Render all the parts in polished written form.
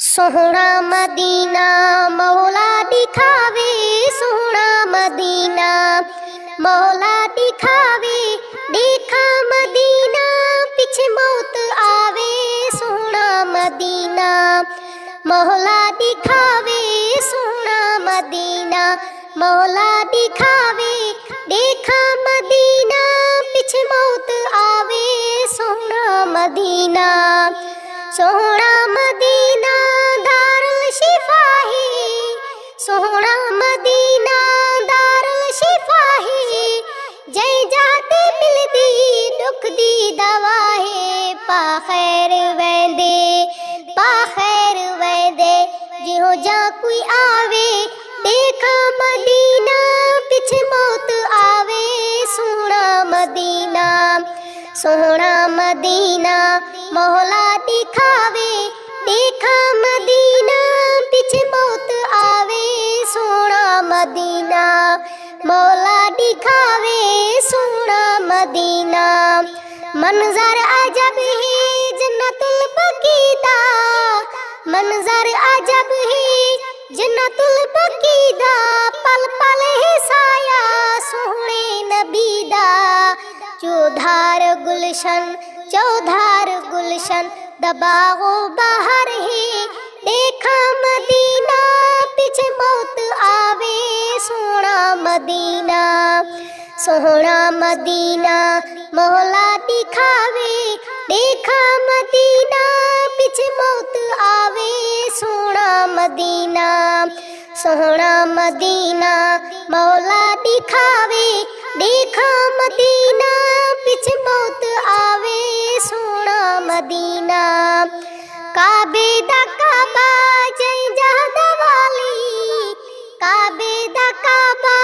सोहना Medina मौला दिखावे, सोहना Medina मौला दिखावे। देखा मदीना पीछे मौत आवे, सोहना मदीना मौला दिखावे, सोहना मदीना मौला दिखावे। देखा मदीना पीछे मौत आवे, सोहना मदीना सोहना मदीना दारुल शिफा है, सोहना मदीना दारुल शिफा है। जय जाते मिलदी दुख दी दवा है, पा खैर वैंदे पा खैर वैंदे। जिहो जा कोई आवे देखा मदीना पीछे मौत आवे, सोहना मदीना सोहना मदीना मौला दिखावे। देखा मदीना पीछे मौत आवे, सोहना मदीना मौला दिखावे, सोहना मदीना। मंजर अजब है जन्नतुल बकीदा, मंजर अजब है जन्नतुल बकीदा। पल पल है साया सोहने नबीदा, चौधार गुलशन चौधार गुलशन दबाओ बाहर है। देखा मदीना पीछे मौत आवे, सोहना मदीना सोहना मदीना मौला दिखावे। देखा मदीना पीछे मौत आवे, सोहना मदीना सोहना मदीना मौला दिखावे। देखा मदीना पीछे मौत आवे, सोहना मदीना। काबे दा काबा जय जहदा वाली, काबे दा काबा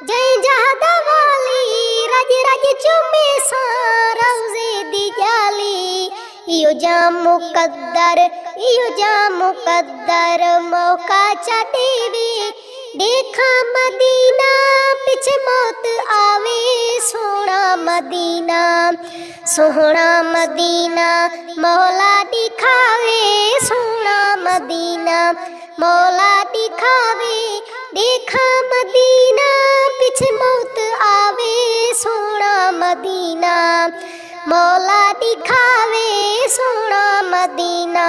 जय जहदा वाली। रज रज चुमे सा रौज़े दी जाली। इयो जा मुकद्दर इयो जा मुकद्दर मौका चटेवे। देखा मदीना पीछे मौत आवे, सोहना मदीना सोहना मदीना मौला दिखावे, सोहना मदीना मौला दिखावे। देखा मदीना पीछे मौत आवे, सोहना मदीना मौला दिखावे, सोहना मदीना।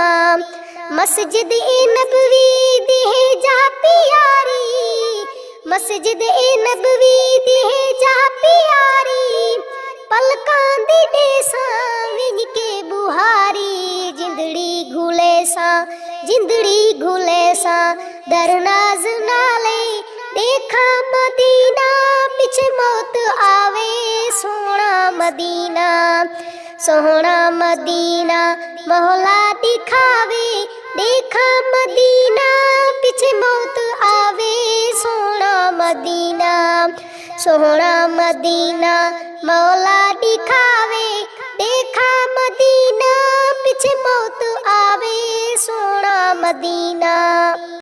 मस्जिद ए नबवी दी है जहाँ प्यारी, मस्जिद ए नबवी दी है जहाँ प्यारी। पलकां दी देसा विज के बुहारी, जिंदड़ी घुले सा जिंदड़ी घुले सा दरनाज नाले। देखा मदीना पीछे मौत आवे, सोहना मदीना सोहना मदीना मौला दिखावे। देखा मदीना पीछे मौत आवे, सोहना मदीना सोहना मदीना मौला दिखावे। देखा मदीना पीछे मौत आवे, सोहना मदीना।